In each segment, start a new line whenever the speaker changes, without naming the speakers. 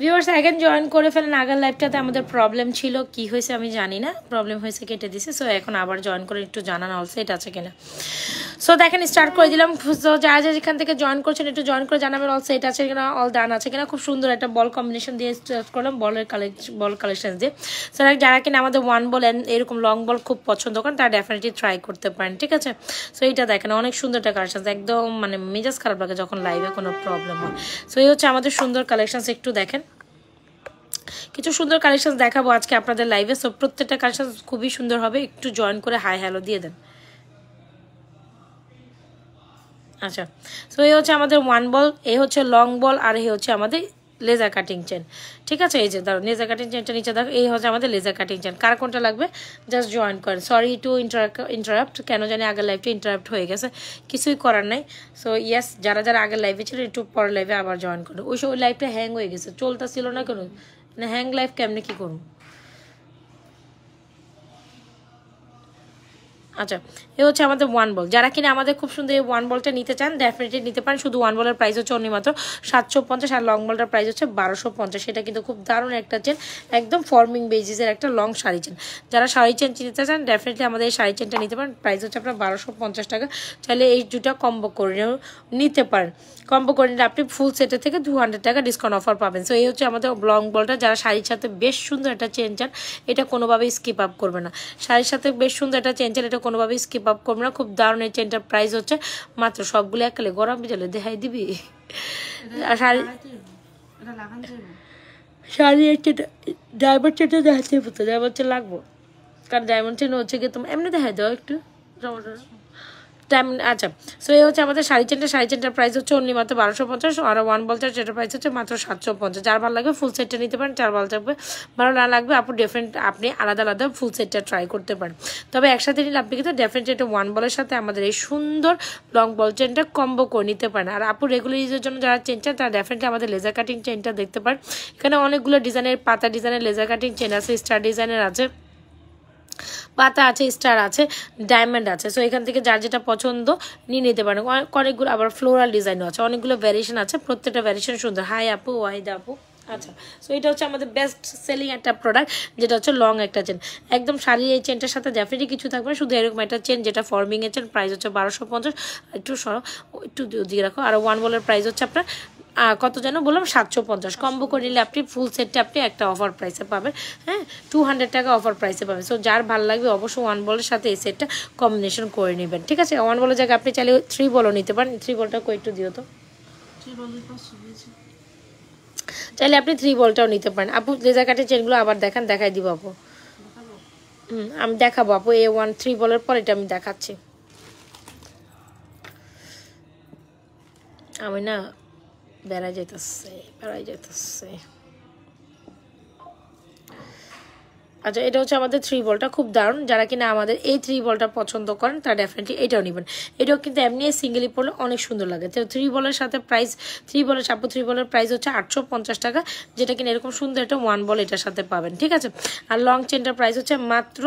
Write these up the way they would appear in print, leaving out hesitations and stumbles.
Viewers এখন join করে ফেলেন। আগের লাইভটাতে আমাদের প্রবলেম ছিল, কি হয়েছে আমি জানি না, প্রবলেম হয়েছে কেটে দিছে। সো এখন আবার জয়েন করে একটু জানান অল সেট আছে কিনা। সো দেখেন স্টার্ট করে দিলাম। সো যা যা যেখান থেকে জয়েন করছেন একটু জয়েন করে জানাবেন অল সেট আছে কিনা, অল ডান আছে কিনা। খুব সুন্দর একটা বল কম্বিনেশন দিয়ে স্টার্ট করলাম, বল কালেকশন দিয়ে। সো যারা কিনা আমাদের ওয়ান বল এরকম লং বল খুব পছন্দ করেন তারা ডেফিনেটলি ট্রাই করতে পারেন, ঠিক আছে। সো এইটা দেখেন অনেক সুন্দর একটা কালেকশন, একদম মানে মেজাজ খারাপ লাগে যখন লাইভে কোনো প্রবলেম হয়। সো এই হচ্ছে আমাদের সুন্দর কালেকশন, একটু দেখেন। কিছু সুন্দর কালেকশন দেখাবো আজকে আপনাদের লাইভে। সো প্রত্যেকটা কালেকশন খুবই সুন্দর হবে, একটু জয়েন করে হাই হ্যালো দিয়ে দেন। আচ্ছা, সো এই হচ্ছে আমাদের ওয়ান বল, এই হচ্ছে লং বল, আর এই হচ্ছে আমাদের লেজার কাটিং চেন, ঠিক আছে। এই যে ধরো লেজার কাটিং চেনটা নিচে দেখো, এই হচ্ছে আমাদের লেজার কাটিং চেন। কার কোনটা লাগবে জাস্ট জয়েন করেন। সরি টু ইন্টারাপ্ট, কেন জানি আগের লাইভটা ইন্টারাপ্ট হয়ে গেছে, কিছুই করার নাই। সো ইয়েস, যারা যারা আগের লাইভে ছিল একটু পরের লাইভে আবার জয়েন করো। ওই লাইভটা হ্যাং হয়ে গেছে, চলতেছিল না কেন, না হ্যাং লাইভ কেমনে কি করুন। আচ্ছা, এ হচ্ছে আমাদের ওয়ান বল। যারা কিনা আমাদের খুব সুন্দর এই ওয়ান বলটা নিতে চান ডেফিনেটলি নিতে পারেন। শুধু ওয়ান বলের প্রাইস হচ্ছে অনলি মাত্র 750, আর লং বলটার প্রাইস হচ্ছে 1250। সেটা কিন্তু খুব দারুণ একটা চেন, একদম ফর্মিং বেজিসের একটা লং শাড়ি চেন। যারা শাড়ি চেন নিতে চান ডেফিনেটলি আমাদের এই শাড়ি চেনটা নিতে পারেন। প্রাইস হচ্ছে আপনার 1250 টাকা। চাইলে এই দুটা কম্বো করে নিতে পারেন। কম্বো করে নিলে আপনি ফুল সেটের থেকে 200 টাকা ডিসকাউন্ট অফার পাবেন। সো এই হচ্ছে আমাদের লং বলটা। যারা শাড়ির সাথে বেশ সুন্দর একটা চেন চান, এটা কোনোভাবেই স্কিপ আপ করবে না। শাড়ির সাথে বেশ সুন্দর একটা চেন চান, এটা কোনোভাবেই স্কিপ আপ করবে না। খুব দারুণ এই চেনটার প্রাইস হচ্ছে মাত্র, সবগুলো একালে গরম বিজালে দেখাই দিবি। আর শাড়ি একটা ডায়মন্ড চেনটা দেখাতে হতো, ডায়মন্ড চেন লাগবো, কারণ ডায়মন্ড চেন হচ্ছে কি তোমার এমনি দেখাই দাও একটু আচ্ছা। সো এই হচ্ছে আমাদের শাড়ি চেনটার প্রাইস হচ্ছে অনলি মাত্র 1250, আর ওয়ান বলটার যেটার প্রাইস হচ্ছে মাত্র 750। যার ভালো লাগবে ফুল সেটটা নিতে পারেন, যার ভালো লাগবে ভালো না লাগবে আপু আপনি আলাদা আলাদা ফুল সেটটা ট্রাই করতে পারেন। তবে একসাথে নিলে আপনি কিন্তু ডেফিনেটলি এটা ওয়ান বলের সাথে আমাদের এই সুন্দর লং বল চেনটা কম্বো করে নিতে পারেন। আর আপু রেগুলার ইউজের জন্য যারা চেন চান তারা ডেফিনেটলি আমাদের লেজার কাটিং চেনটা দেখতে পারেন। এখানে অনেকগুলো ডিজাইনের, পাতা ডিজাইনের লেজার কাটিং চেন আছে, স্টার ডিজাইনের আছে, পাতা আছে, স্টার আছে, ডায়মন্ড আছে। সো এখান থেকে যার যেটা পছন্দ নিয়ে নিতে পারেন। অনেকগুলো আবার ফ্লোরাল ডিজাইনও আছে, অনেকগুলো ভ্যারিয়েশন আছে, প্রত্যেকটা ভ্যারিয়েশন সুন্দর। হাই আপু, ওয়াহিদা আপু। আচ্ছা, সো এটা হচ্ছে আমাদের বেস্ট সেলিং একটা প্রোডাক্ট, যেটা হচ্ছে লং একটা চেন। একদম শাড়ির এই চেনটার সাথে ডেফিনেটলি কিছু থাকবে না, শুধু এরকম একটা চেন যেটা ফর্মিংয়ের চেন। প্রাইস হচ্ছে 1250, একটু একটু দিয়ে রাখো। আর ওয়ান বলের প্রাইস হচ্ছে আপনার কত যেন বললাম 750। কম্বো করে নিলে আপনি ফুল সেটটা আপনি একটা অফার প্রাইসে পাবেন, হ্যাঁ 200 টাকা অফার প্রাইসে পাবেন। সো যার ভালো লাগবে অবশ্যই ওয়ান বলের সাথে এই সেটটা কম্বিনেশন করে নেবেন, ঠিক আছে। ওয়ান বলের জায়গায় আপনি চাইলে 3 বলও নিতে পারেন। 3 বলটা কই একটু দিও তো, চাইলে আপনি 3 বলটাও নিতে পারেন। আপু লেজার কাটের চেনগুলো আবার দেখাই দিব আপু। আমি দেখাবো আপু, A1 3 বলের পর এটা আমি দেখাচ্ছি। আমি না বেড়াই যেতেছে। আচ্ছা, এটা হচ্ছে আমাদের 3 বলটা, খুব দারুণ। যারা কিনা আমাদের এই 3 বলটা পছন্দ করেন তারা ডেফিনেটলি এটাও নেবেন। এটাও কিন্তু এমনি সিঙ্গেলি পড়লে অনেক সুন্দর লাগে। তো 3 বলের সাথে প্রাইস, 3 বলের 3 বলের প্রাইস হচ্ছে 850 টাকা, যেটা কিনা এরকম সুন্দর একটা ওয়ান বল এটার সাথে পাবেন, ঠিক আছে। আর লং চেনটার প্রাইস হচ্ছে মাত্র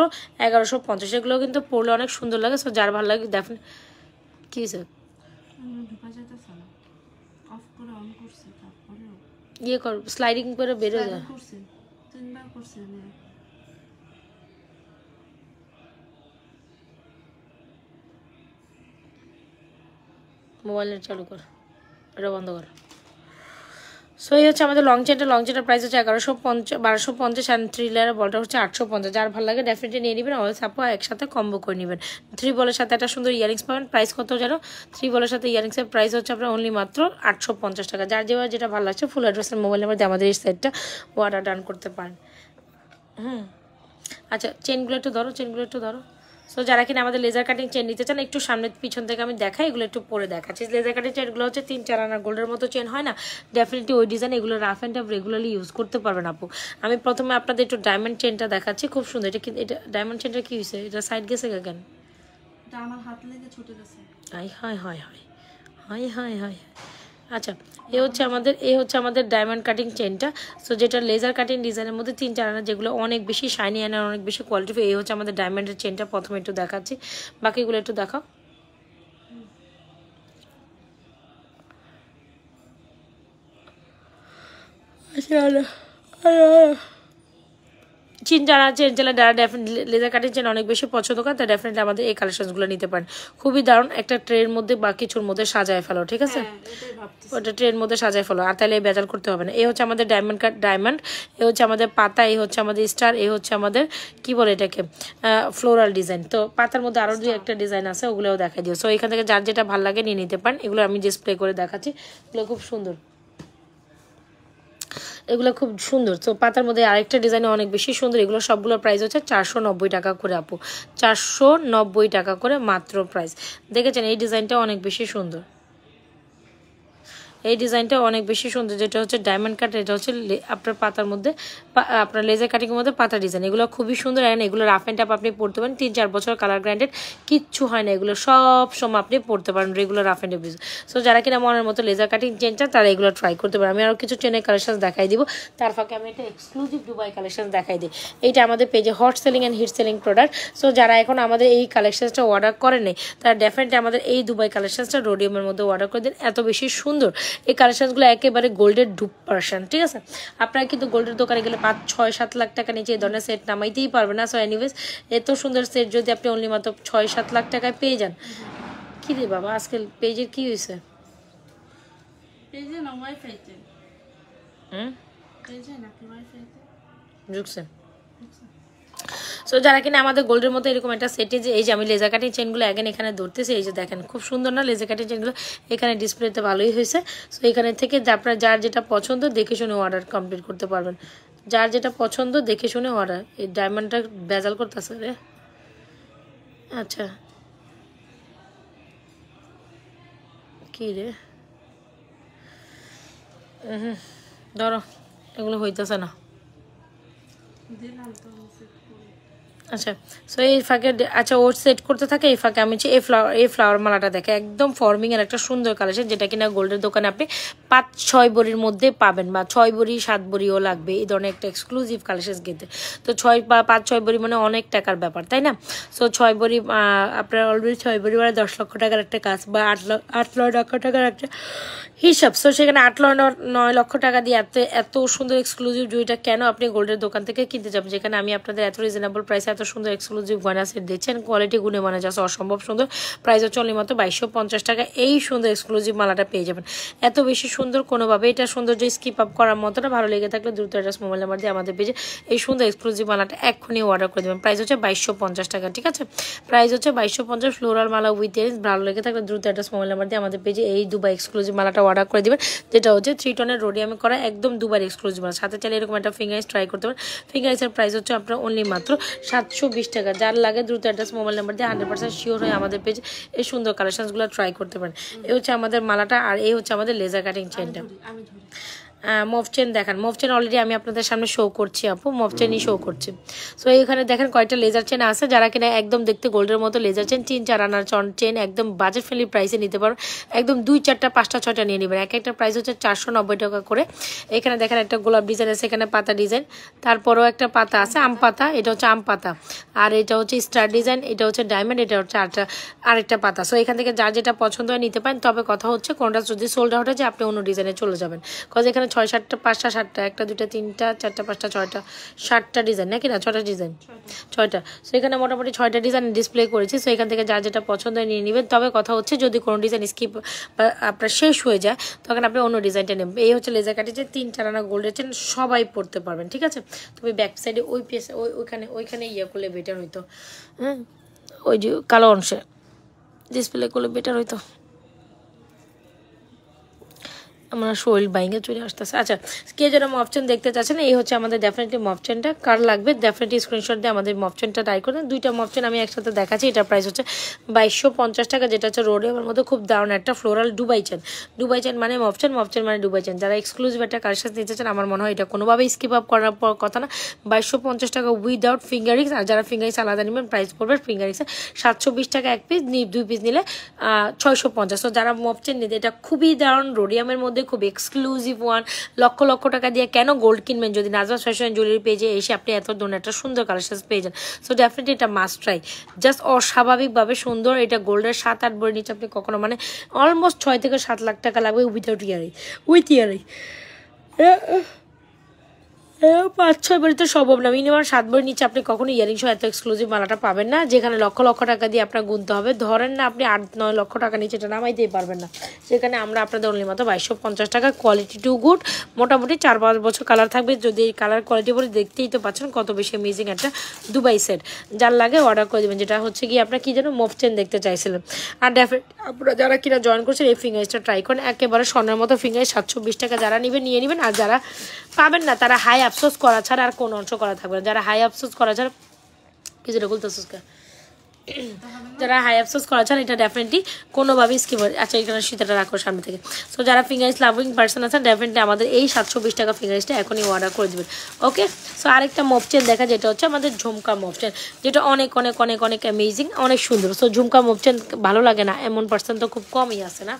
1150। এগুলো কিন্তু পড়লে অনেক সুন্দর লাগে। সো যার ভালো লাগে ডেফিনেট কি স্যার ইয়ে কর, স্লাইডিং করে বেরো যায়। মোবাইল নেট চালু কর, এটা বন্ধ কর। সো এই হচ্ছে আমাদের লং চেনটার প্রাইস হচ্ছে 1250, আর 3 লেয়ারের বলটা হচ্ছে 850। যার ভালো লাগে ডেফিনেটলি নিয়ে নেবেন। অলস আপু একসাথে কম্বো করে নেবেন। 3 বলের সাথে একটা সুন্দর ইয়ারিংস পাবেন। প্রাইস কত জানো? 3 বলের সাথে ইয়ারিংসের প্রাইস হচ্ছে আপনার অনলি মাত্র 850 টাকা। যার যেটা ভালো লাগছে ফুল অ্যাড্রেসের মোবাইল নাম্বার দিয়ে আমাদের এই সেটটা অর্ডার ডান করতে পারেন। আচ্ছা, চেনগুলো একটু ধরো। সো যারা কিনা আমাদের লেজার কাটিং চেন নিতে চান, একটু সামনে পিছন থেকে আমি দেখাই, এগুলো একটু পরে দেখাচ্ছি। লেজার কাটিং চেনগুলো হচ্ছে 3-4 আনা গোল্ডের মতো চেন হয় না, ডেফিনেটলি ওই ডিজাইন। এগুলো rough and tough regularly use করতে পারবেন আপু। আমি প্রথমে আপনাদের একটু ডায়মন্ড চেনটা দেখাচ্ছি, খুব সুন্দর। এটা ডায়মন্ড চেনটা কি হয়েছে? এটা সাইড গেছে কেন? এটা আমার হাত লেগে ছুটে গেছে। হাই। আচ্ছা, এই হচ্ছে আমাদের ডায়মন্ড কাটিং চেনটা। সো যেটা লেজার কাটিং ডিজাইনের মধ্যে 3-4 আনা, যেগুলো অনেক বেশি শাইনি আনা, অনেক বেশি কোয়ালিটি। এই হচ্ছে আমাদের ডায়মন্ডের চেনটা। প্রথমে একটু দেখাচ্ছি, বাকিগুলো একটু দেখাও। চিন যারা চেন চালা যারা ডেফিনেটলি লেজার কাটিং চেন অনেক বেশি পছন্দ করে তারা ডেফিনেটলি আমাদের এই কালেকশনসগুলো নিতে পারেন। খুবই দারুণ, একটা ট্রের মধ্যে বা কিছুর মধ্যে সাজায় ফেলো, ঠিক আছে, ওটা ট্রের মধ্যে সাজায় ফেলো, আর তাহলে বেজাল করতে হবে না। এই হচ্ছে আমাদের ডায়মন্ড কাট, ডায়মন্ড, এই হচ্ছে আমাদের পাতা, এই হচ্ছে আমাদের স্টার, এই হচ্ছে আমাদের কি বলে এটাকে ফ্লোরাল ডিজাইন। তো পাতার মধ্যে আরও দুই একটা ডিজাইন আছে, ওগুলোও দেখাই দিও। সো এখান থেকে যার যেটা ভালো লাগে নিয়ে নিতে পারেন। এগুলো আমি ডিসপ্লে করে দেখাচ্ছি, এগুলো খুব সুন্দর, এগুলো খুব সুন্দর। তো পাতার মধ্যে আরেকটা ডিজাইন অনেক বেশি সুন্দর। এগুলো সবগুলোর প্রাইস হচ্ছে 490 টাকা করে আপু, 490 টাকা করে মাত্র প্রাইস। দেখেছেন এই ডিজাইনটা অনেক বেশি সুন্দর, এই ডিজাইনটা অনেক বেশি সুন্দর, যেটা হচ্ছে ডায়মন্ড কাট, এটা হচ্ছে আপনার পাতার মধ্যে আপনার লেজার কাটিংয়ের মধ্যে পাতা ডিজাইন। এগুলো খুবই সুন্দর, অ্যান্ড এগুলো রাফ অ্যান্ড টাপ আপনি পড়তে পারেন 3-4 বছর, কালার গ্রাইন্ডেড, কিচ্ছু হয় না, এগুলো সব সময় আপনি পড়তে পারেন রেগুলার রাফ অ্যান্ড টাপ। সো যারা কিনা মনের মতো লেজার কাটিং চেনটা তারা এগুলো ট্রাই করতে পারেন। আমি আরও কিছু চেনের কালেকশন দেখাই দিব, তার ফাঁকে আমি একটা এক্সক্লুসিভ দুবাই কালেকশন দেখাই দিই। এইটা আমাদের পেজে hot selling and hit selling product. So যারা এখন আমাদের এই কালেকশনসটা অর্ডার করেনি তারা ডেফিনেটলি আমাদের এই দুবাই কালেকশনসটা রোডিয়ামের মধ্যে অর্ডার করে দিন। এত বেশি সুন্দর এই কালেকশনসগুলো, একেবারে গোল্ডের ডুপ পার্সেন, ঠিক আছে। আপনারা কিন্তু গোল্ডের দোকানে গেলে 5-6-7 লাখ টাকা নিচে এই ধরনের সেট নামাইতেই পারবেন না। সো এনিওয়েজ এত সুন্দর সেট যদি আপনি অনলি মাত্র 6-7 লাখ টাকায় পেয়ে যান, কি রে বাবা আজকাল পেজের কি হয়েছে, ঢুকছে। সো যারা কিনা আমাদের গোল্ডের মতো এরকম একটা সেটে, যে এই যে আমি লেজার কাটিং চেনগুলো অ্যাগেন এখানে ধরতেছি, এই যে দেখেন খুব সুন্দর না লেজার কাটিং চেনগুলো, এখানে ডিসপ্লেতে ভালোই হয়েছে। সো এখানে থেকে আপনার যার যেটা পছন্দ দেখে শুনে অর্ডার কমপ্লিট করতে পারবেন, যার যেটা পছন্দ দেখে শুনে অর্ডার। এই ডায়মন্ডটা বেজাল করতেছে রে, আচ্ছা কি রে, ধরো এগুলো হইতেছে না, আচ্ছা। সো এই ফাঁকে আচ্ছা ওর সেট করতে থাকে, এই ফাঁকে আমি এই ফ্লাওয়ার মালাটা দেখে একদম ফর্মিং এর একটা সুন্দর কালেকশন, যেটা কিনা গোল্ডের দোকানে আপনি 5-6 বড়ির মধ্যে পাবেন, বা 6 বড়ি 7 বড়িও লাগবে এই ধরনের একটা এক্সক্লুসিভ কালেকশন কিনতে। তো 5-6 বড়ি মানে অনেক টাকার ব্যাপার, তাই না। সো 6 বড়ি আপনার অলরেডি 6 বড়ি মানে 10 লক্ষ টাকার একটা কাজ, বা 8 লক্ষ টাকার একটা হিসাব। সো সেখানে 8-9 লক্ষ টাকা দিয়ে এত সুন্দর এক্সক্লুসিভ জুয়েলারিটা কেন আপনি গোল্ডের দোকান থেকে কিনতে যাবেন, যেখানে আমি আপনাদের এত রিজনেবল প্রাইসে এত সুন্দর এক্সক্লুসিভ গয়না সেট দিচ্ছেন, কোয়ালিটি গুণে মানে যাচ্ছে অসম্ভব সুন্দর। প্রাইস হচ্ছে অনলি মাত্র 2250 টাকা। এই সুন্দর এক্সক্লুসিভ মালাটা পেয়ে যাবেন, এত বেশি সুন্দর কোনোভাবে এটা সৌন্দর্য স্কিপ আপ করার মতো না। ভালো লেগে থাকলে দ্রুত অ্যাড্রেস মোবাইল নাম্বার দিয়ে আমাদের পেজে এই সুন্দর এক্সক্লুসিভ মালাটা এক্ষুনি অর্ডার করে দেবেন। প্রাইস হচ্ছে 2250 টাকা, ঠিক আছে, প্রাইস হচ্ছে 2250 ফ্লোরাল মালা উইথ এরিংস। ভালো লেগে থাকলে দ্রুত অ্যাড্রেস মোবাইল নাম্বার দিয়ে আমাদের পেজে এই দুবাই এক্সক্লুসিভ মালাটা অর্ডার করে দেবেন, যেটা হচ্ছে 3 টনের রোডিয়ামে করা একদম দুবার এক্সক্লুসিভ মালা। সাথে চাইলে এরকম একটা ফিঙ্গারিংস ট্রাই করতে পারেন। ফিঙ্গারিংসের প্রাইস হচ্ছে আপনার অনলি মাত্র 720 টাকা। যার লাগে দ্রুত অ্যাড্রেস মোবাইল নাম্বার দিয়ে 100% শিওর হয়ে আমাদের পেজে এই সুন্দর কালেকশনসগুলো ট্রাই করতে পারেন। এই হচ্ছে আমাদের মালাটা, আর এই হচ্ছে আমাদের লেজার কাটিং চেনটা। মফ চেন দেখান, মফ চেন অলরেডি আমি আপনাদের সামনে শো করছি আপু, মফ চেনই শো করছি। সো এইখানে দেখেন কয়টা লেজার চেন আছে, যারা কিনা একদম দেখতে গোল্ডের মতো লেজার চেন 3-4 আনার চেন একদম বাজেট ফ্রেন্ডলি প্রাইসে নিতে পারো, একদম 2-4টা 5টা 6টা নিয়ে নেবেন। একটা প্রাইস হচ্ছে 490 টাকা করে। এখানে দেখেন একটা গোলাপ ডিজাইন আছে, এখানে পাতা ডিজাইন, তারপরেও একটা পাতা আছে আম পাতা, এটা হচ্ছে আম পাতা, আর এটা হচ্ছে স্টার ডিজাইন, এটা হচ্ছে ডায়মন্ড, এটা হচ্ছে আরেকটা পাতা। সো এখান থেকে যার যেটা পছন্দ হয় নিতে পারেন। তবে কথা হচ্ছে কোনটা যদি সোল্ড আউট হয় যে আপনি অন্য ডিজাইনে চলে যাবেন, কজ এখানে 6-7টা 5টা 7টা 1টা 2টা 3টা 4টা 5টা 6টা 7টা ডিজাইন নাকি না 6টা ডিজাইন 6টা। সো এখানে মোটামুটি 6টা ডিজাইন ডিসপ্লে করেছি। সো এখান থেকে যার যেটা পছন্দ হয় নিয়ে নেবেন। তবে কথা হচ্ছে যদি কোনো ডিজাইন স্কিপ আপনার শেষ হয়ে যায় তখন আপনি অন্য ডিজাইনটা নেবেন। এই হচ্ছে লেজার কাটি যে 3-4 আনা গোল্ডের চেন, সবাই পড়তে পারবেন, ঠিক আছে। তবে ব্যাক সাইডে ওই পিস ওইখানে ইয়ে করলে বেটার হইতো, হ্যাঁ ওই যে কালো অংশে ডিসপ্লে করলে বেটার হইতো। আমার শরীর বাইঙ্গে চলে আসতেছে। আচ্ছা, কে যেন মপচেন দেখতে চাচ্ছেন, এই হচ্ছে আমাদের ডেফিনেটলি মপচেনটা। কার লাগবে ডেফিনেটলি স্ক্রিনশট দিয়ে আমাদের মপচেনটা ট্রাই করবেন। 2টা মপচেন আমি একসাথে দেখাচ্ছি। এটার প্রাইস হচ্ছে 2250 টাকা, যেটা হচ্ছে রোডে আমার মধ্যে খুব দারুণ একটা floral Dubai chain. Dubai chain মানে মপচেন, মপচেন মানে দুবাই চেন। যারা এক্সক্লুসিভ একটা কালেকশন নিতে চান আমার মনে হয় এটা কোনোভাবেই স্কিপ আপ করার কথা না। 2250 টাকা উইদাউট ফিঙ্গারিংস। আর যারা ফিঙ্গারিংস আলাদা নেবেন প্রাইস পড়বে ফিঙ্গারিংসে 720 টাকা এক পিস, 2 পিস নিলে 650। তো যারা মপচেন নিতে, এটা খুবই দারুণ রোডিয়ামের মধ্যে খুব এক্সক্লুসিভ ওয়ান। লক্ষ লক্ষ টাকা দিয়ে কেন গোল্ড কিনবেন যদি নাজমা ফ্যাশন জুয়েলারি পেজে এসে আপনি এত ধরনের একটা সুন্দর কালেকশন পেয়ে যান। সো ডেফিনেটলি এটা মাস্ট ট্রাই, জাস্ট অস্বাভাবিকভাবে সুন্দর। এটা গোল্ডের 7-8 বড়ি নিচে আপনি কখনো মানে অলমোস্ট 6 থেকে 7 লাখ টাকা লাগবে উইথ ইয়ারিং। 5-6 বাড়ি তো সম্ভব না, মিনিমাম 7 বাড়ির নিচে আপনি কখনো ইয়ারিং সহ এত এক্সক্লুসিভ মালাটা পাবেন না, যেখানে লক্ষ লক্ষ টাকা দিয়ে আপনার গুনতে হবে। ধরেন না আপনি 8-9 লক্ষ টাকা নিচে এটা নামাইতেই পারবেন না, সেখানে আমরা আপনাদের অনলি মাত্র 2250 টাকা। কোয়ালিটি টু গুড, মোটামুটি 4-5 বছর কালার থাকবে। যদি এই কালার কোয়ালিটি বলে দেখতেই তো পাচ্ছেন কত বেশি অ্যামেজিং একটা দুবাই সেট। যার লাগে অর্ডার করে দেবেন। যেটা হচ্ছে কি আপনার কি যেন মুভ চেন দেখতে চাইছিলেন। আর ডেফিনেট আপনারা যারা কিনা জয়েন করছেন এই ফিঙ্গার্সটা ট্রাই করেন, একেবারে স্বর্ণের মতো ফিঙ্গার। 720 টাকা যারা নেবেন নিয়ে নেবেন, আর যারা পাবেন না তারা হাই আফসোস করা ছাড়া আর কোনো অংশ করা থাকবে না। যারা হাই আফসোস করা ছাড়া কিছুটা বলতেছিস যারা হাই আফসোস করা চান এটা ডেফিনেটলি কোনোভাবেই স্কিপ হয়। আচ্ছা এখানে শীতটা রাখো সামনে থেকে। সো যারা ফিঙ্গারিস লাভিং পার্সন আছেন ডেফিনেটলি আমাদের এই 720 টাকা ফিঙ্গারিসটা এখনই অর্ডার করে দেবেন। ওকে, সো আরেকটা মফ চেন দেখা, যেটা হচ্ছে আমাদের ঝুমকা মফ চেন, যেটা অনেক অনেক অনেক অনেক অ্যামেজিং, অনেক সুন্দর। সো ঝুমকা মফ চেন ভালো লাগে না এমন পার্সন তো খুব কমই আছে না,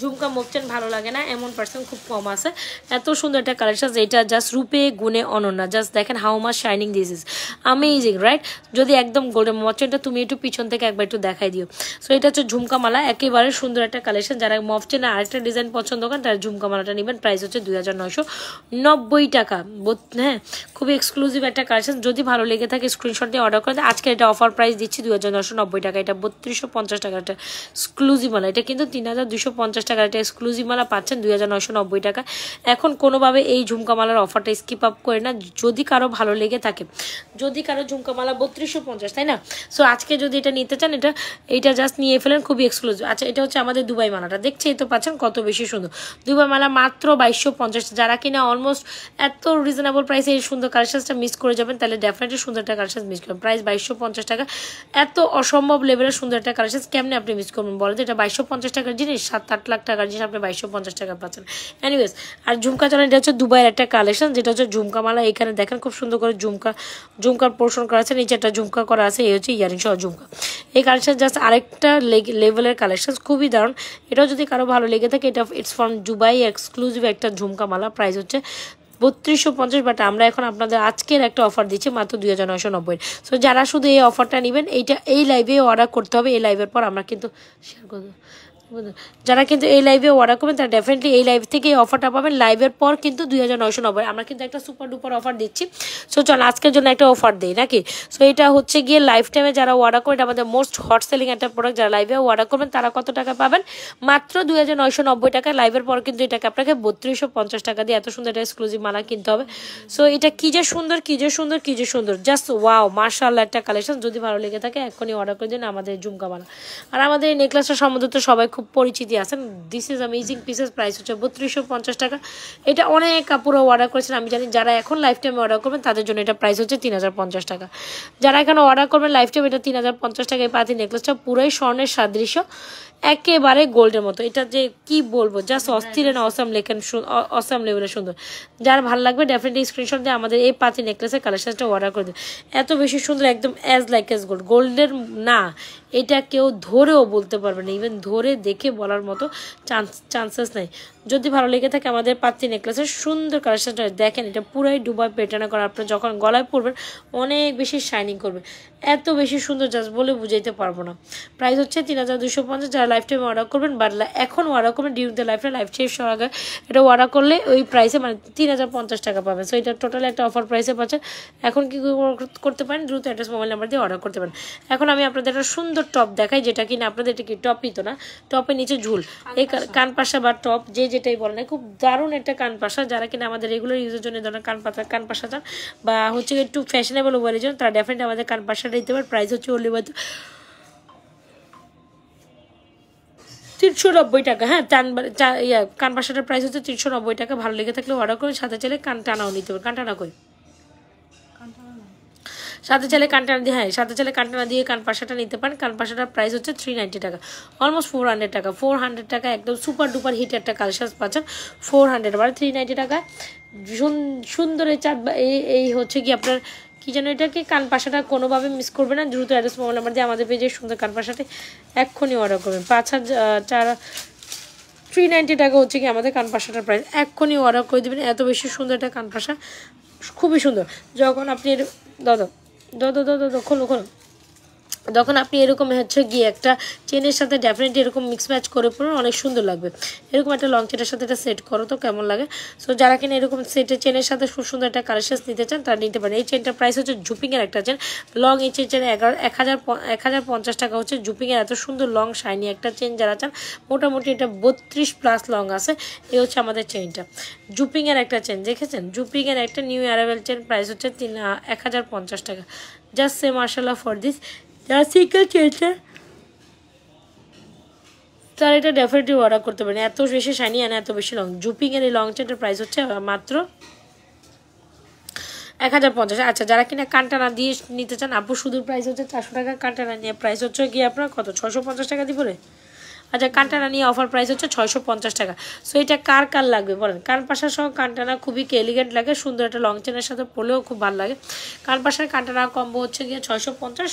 ঝুমকা মফ চেন ভালো লাগে না এমন পার্সন খুব কম আছে। এত সুন্দর একটা কালেকশন, যেটা জাস্ট রূপে গুণে অনন্য। জাস্ট দেখেন how much shining this is amazing, right? যদি একদম গোল্ডেন মফ চেনটা তুমি একটু পিছন থেকে একবার একটু দেখাই দিও। সো এটা হচ্ছে ঝুমকা মালা, একেবারে সুন্দর একটা কালেকশন। যারা মফ চেনে আরেকটা ডিজাইন পছন্দ করেন তারা ঝুমকা মালাটা নেবেন। প্রাইস হচ্ছে 2990 টাকা। হ্যাঁ, খুবই এক্সক্লুসিভ একটা কালেকশন। যদি ভালো লেগে থাকে স্ক্রিনশট দিয়ে অর্ডার করে দেয়। আজকে এটা অফার প্রাইস দিচ্ছি 2990 টাকা। এটা 3250 টাকা একটা এক্সক্লুসিভ মালা। এটা কিন্তু 3250 টাকা একটা এক্সক্লুসিভ মালা পাচ্ছেন 2990 টাকা। এখন কোনোভাবে এই ঝুমকা মালার অফারটা স্কিপ আপ করে না, যদি কারো ভালো লেগে থাকে। যদি কারো ঝুমকা মালা 3250, তাই না? সো আজকে যদি এটা নিতে চান এটা জাস্ট নিয়ে ফেলেন, খুবই এক্সক্লুসিভ। আচ্ছা এটা হচ্ছে আমাদের দুবাই মালাটা, দেখছেই তো পাচ্ছেন কত বেশি সুন্দর। দুবাই মালা মাত্র 2250। যারা কিনা অলমোস্ট এত রিজনেবল প্রাইসে এই সুন্দর কালেকশনটা মিস করে যাবেন, তাহলে ডেফিনেটলি সুন্দর একটা কালেকশন মিস করবেন। প্রাইস 2250 টাকা, এত অসম্ভব লেভেলের সুন্দর একটা কালেকশন কেমনে আপনি মিস করবেন বলেন? এটা 2250 টাকার জিনিস, 7-8 লাখ টাকার জিনিস আপনি 2250 টাকা পাচ্ছেন। এনিওয়েজ, আর ঝুমকা চালান, এটা হচ্ছে দুবাইয়ের একটা কালেকশন, যেটা হচ্ছে ঝুমকা মালা। এখানে দেখেন খুব সুন্দর করে ঝুমকার পোর্শন করা আছে, নিচে একটা ঝুমকা করা আছে, এই হচ্ছে ইয়ারিং সহ ঝুমকা। এই কালেকশন জাস্ট আরেকটা লেভেলের কালেকশন, খুবই দারুণ। এটাও যদি কারো ভালো লেগে থাকে, এটা ইটস ফ্রম দুবাই এক্সক্লুসিভ একটা ঝুমকা মালা। প্রাইস হচ্ছে 3250, বাট আমরা এখন আপনাদের আজকের একটা অফার দিচ্ছি মাত্র 2990। সো যারা শুধু এই অফারটা নেবেন, এই লাইভে অর্ডার করতে হবে। এই লাইভের পর আমরা কিন্তু শেয়ার করবো। যারা কিন্তু এই লাইভে অর্ডার করবেন তারা ডেফিনেটলি এই লাইভ থেকে এই অফারটা পাবেন। লাইভের পর কিন্তু 2990। আমরা কিন্তু একটা সুপার ডুপার অফার দিচ্ছি। সো চল আজকের জন্য একটা অফার দিই নাকি? সো এটা হচ্ছে গিয়ে লাইফ টাইমে যারা অর্ডার করে, এটা আমাদের মোস্ট হট সেলিং একটা প্রোডাক্ট। যারা লাইভে অর্ডার করবেন তারা কত টাকা পাবেন? মাত্র 2990 টাকা। লাইভের পর কিন্তু এটাকে আপনাকে 3250 টাকা দিয়ে এত সুন্দর একটা এক্সক্লুসিভ মালা কিনতে হবে। সো এটা কি যে সুন্দর, কি যে সুন্দর, কি যে সুন্দর, জাস্ট ওয়াও, মাশাআল্লাহ একটা কালেকশন। যদি ভালো লেগে থাকে এখনই অর্ডার করে দিন আমাদের ঝুমকা মালা। আর আমাদের এই নেকলেসটা সম্বন্ধে তো সবাই খুব পরিচিতি আছেন। This is amazing pieces. Price হচ্ছে 3250 টাকা। এটা অনেক কাপড় অর্ডার করেছেন আমি জানি। যারা এখন লাইফ টাইমে অর্ডার করবেন তাদের জন্য এটা প্রাইস হচ্ছে 3050 টাকা। যারা এখানে অর্ডার করবেন লাইফ টাইম, এটা 3050 টাকায় পাতি নেকলেসটা পুরোই স্বর্ণের সাদৃশ্য, একেবারে গোল্ডের মতো। এটা যে কি বলবো, জাস্ট অস্থির না অসাম লেখেন, অসাম লেভেলের সুন্দর। যার ভালো লাগবে ডেফিনেটলি স্ক্রিনশট দিয়ে আমাদের এই পাতি নেকলেসের কালেকশনটা অর্ডার করে দেবে। এত বেশি সুন্দর, একদম অ্যাজ লাইক অ্যাজ গোল্ড। গোল্ডের না, এটা কেউ ধরেও বলতে পারবে না, ইভেন ধরে দেখে বলার মতো চান্সেস নাই। যদি ভালো লেগে থাকে আমাদের পাতি নেকলেসের সুন্দর কালেকশনটা দেখেন, এটা পুরাই ডুবাই প্যাটার্নে করা। আপনার যখন গলায় পরবেন অনেক বেশি শাইনিং করবে, এত বেশি সুন্দর, জাস্ট বলে বুঝাইতে পারবো না। প্রাইস হচ্ছে 3250। যারা লাইফ টাইমে অর্ডার করবেন বা এখন অর্ডার করবেন ডিউরিং দ্য লাইফ শেষ হওয়ার আগে, এটা অর্ডার করলে ওই প্রাইসে মানে 3050 টাকা পাবেন। সো এটা টোটালি একটা অফার প্রাইসে পাচ্ছেন। এখন কি করতে পারেন, দ্রুত অ্যাড্রেস মোবাইল নাম্বার দিয়ে অর্ডার করতে পারেন। এখন আমি আপনাদের একটা সুন্দর টপ দেখাই, যেটা কিনা আপনাদের এটা কি টপই তো না, টপের নিচে ঝুল, এই কানপাশা বা টপ যে যেটাই বলেন, খুব দারুণ একটা কানপাশা। যারা কিনা আমাদের রেগুলার ইউজের জন্য ধরনের কানপাশা চান বা হচ্ছে একটু ফ্যাশনেবল ওয়ারের জন্য, তারা ডেফিনেটলি আমাদের কানপাশাটা দিতে পারে। প্রাইস হচ্ছে অনলি 390 টাকা। হ্যাঁ, কানপাশাটার প্রাইস হচ্ছে 390 টাকা। ভালো লেগে থাকলে অর্ডার করুন। সাথে চাইলে কান টানাও নিতে পারেন। কান টানা কই সাথে চাইলে কানটানা দিয়ে, হ্যাঁ সাথে চাইলে কানটানা দিয়ে কানপাশাটা নিতে পারেন। কানপাশাটার প্রাইস হচ্ছে 390 টাকা, অলমোস্ট 400 টাকা। 400 টাকা একদম সুপার ডুপার হিট একটা কালেকশন পাচ্ছেন 400, মানে 390 টাকা। সুন্দর এই চাঁদ এই হচ্ছে কি আপনার কি যেন এটাকে কানপাশাটা কোনোভাবে মিস করবে না। দ্রুত অ্যাড্রেস মোবাইল নাম্বার দিয়ে আমাদের পেজে সুন্দর কানপাশাটা এক্ষুনি অর্ডার করবেন। 390 টাকা হচ্ছে কি আমাদের কানপাশাটার প্রাইস। এক্ষুনি অর্ডার করে দেবেন। এত বেশি সুন্দর একটা কানপাশা, খুবই সুন্দর। যখন আপনি দাদা খোলো তখন আপনি এরকম হচ্ছে গিয়ে একটা চেনের সাথে ডেফিনেটলি এরকম মিক্স ম্যাচ করে পড়ুন, অনেক সুন্দর লাগবে। এরকম একটা লং চেনের সাথে এটা সেট করো তো কেমন লাগে। সো যারা কিনা এরকম সেটের চেনের সাথে খুব সুন্দর একটা কালেকশন নিতে চান তারা নিতে পারেন। এই চেনটার প্রাইস হচ্ছে জুপিংয়ের একটা চেন, লং এই চেন 1050 টাকা হচ্ছে জুপিংয়ের। এত সুন্দর লং শাইনি একটা চেন যারা চান, মোটামুটি এটা 32+ লং আছে। এই হচ্ছে আমাদের চেনটা, জুপিংয়ের একটা চেন দেখেছেন, জুপিংয়ের একটা নিউ অ্যারাইভেল চেন, প্রাইস হচ্ছে 1050 টাকা। জাস্ট সে মার্শাল্লাহ ফর দিস। যারা সিঙ্গেল চেয়েছে তারা এটা ডেফিনেটলি অর্ডার করতে পারেন। এত বেশি শাইনি আর এত বেশি লং, জুপিংয়ের এই লং চেনটার প্রাইস হচ্ছে মাত্র 1050। আচ্ছা যারা কিনা কানটানা দিয়ে নিতে চান আপু, শুধু প্রাইস হচ্ছে 400 টাকা, কানটানা নিয়ে প্রাইস হচ্ছে গিয়ে আপনার কত 650 টাকা দিব রে। আচ্ছা কানটানা নিয়ে অফার প্রাইস হচ্ছে 650 টাকা। সো এটা কার কার লাগবে বলেন। কানপাশা সহ কানটানা খুবই এলিগেন্ট লাগে, সুন্দর একটা লং চেনের সাথে পরলেও খুব ভালো লাগে। কানপাশার কানটানা কম্বো হচ্ছে গিয়ে 650,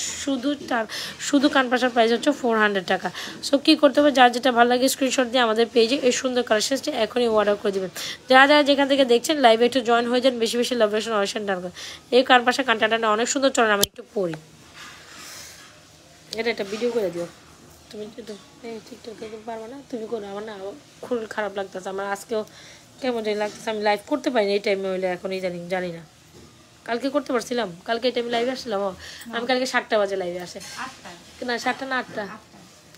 শুধু কানপাশার প্রাইস হচ্ছে 400 টাকা। সো কী করতে হবে, যার যেটা ভালো লাগে স্ক্রিনশট দিয়ে আমাদের পেজে এই সুন্দর কালেকশনটি এখনই অর্ডার করে দেবেন। যারা যারা যেখান থেকে দেখছেন লাইভে একটু জয়েন হয়ে যান, বেশি বেশি লাভরেশন অনেকশন ডান করেন। এই কানপাশা কানটানা অনেক সুন্দর, চলেন আমি একটু পড়ি, এটা একটা ভিডিও করে দিও। তুমি তো টিকটকে পারবো না, তুমি করো। আমার না খুব খারাপ লাগতেছে, আমার আজকেও কেমন জানি লাগতেছে। আমি লাইভ করতে পারি না এই টাইমে, হইলে এখন জানি না। কালকে করতে পারছিলাম, কালকে এই টাইমে লাইভে আসছিলাম। আমি কালকে 7টা বাজে লাইভে আসে না, 7টা না 8টা,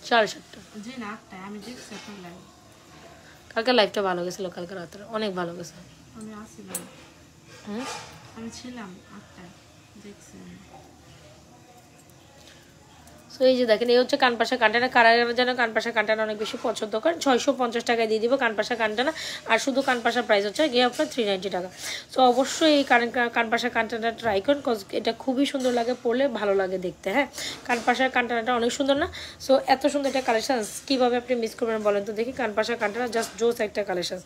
7:30। কালকে লাইভটা ভালো গেছিলো, কালকে রাত্রে অনেক ভালো গেছে।
আমি ছিলাম 8টায় দেখছি।
সো এই যে দেখেন, এই হচ্ছে কানপাশা কানটানা। কারা যেন কানপাশা কানটানা অনেক বেশি পছন্দ করেন, 650 টাকায় দিয়ে দিব কানপাশা কানটানা। আর শুধু কানপাশার প্রাইস হচ্ছে গিয়ে আপনার 390 টাকা। সো অবশ্যই এই কানপাশা কানটানা ট্রাই করুন, কজ এটা খুবই সুন্দর লাগে, পরলে ভালো লাগে দেখতে। হ্যাঁ কানপাশার কানটানাটা অনেক সুন্দর না? সো এত সুন্দর একটা কালেকশন কীভাবে আপনি মিস করবেন বলেন তো দেখি। কানপাশা কানটানা জাস্ট জোস একটা কালেকশন।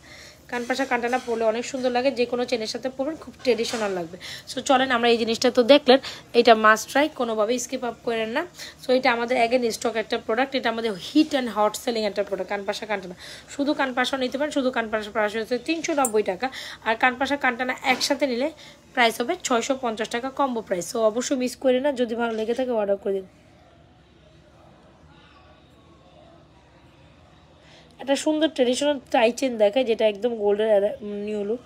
কানপাশা কানটানা পরলে অনেক সুন্দর লাগে, যে কোনো চেনের সাথে পরবেন, খুব ট্রেডিশনাল লাগবে। সো চলেন আমরা এই জিনিসটা তো দেখলেন, এটা মাস্ট ট্রাই, কোনোভাবে স্কিপ আপ করেন না। সো এটা আমাদের অ্যাগেন স্টক একটা প্রোডাক্ট, এটা আমাদের হিট অ্যান্ড হট সেলিং একটা প্রোডাক্ট। কানপাশা কানটানা শুধু কানপাশাও নিতে পারেন, শুধু কানপাশা প্রাইস হচ্ছে 390 টাকা। আর কানপাশা কানটানা একসাথে নিলে প্রাইস হবে 650 টাকা, কম্বো প্রাইস। সো অবশ্যই মিস করে না, যদি ভালো লেগে থাকে অর্ডার করে দিন। একটা সুন্দর ট্রেডিশনাল টাই চেন দেখায়, যেটা একদম গোল্ডের নিউ লুক,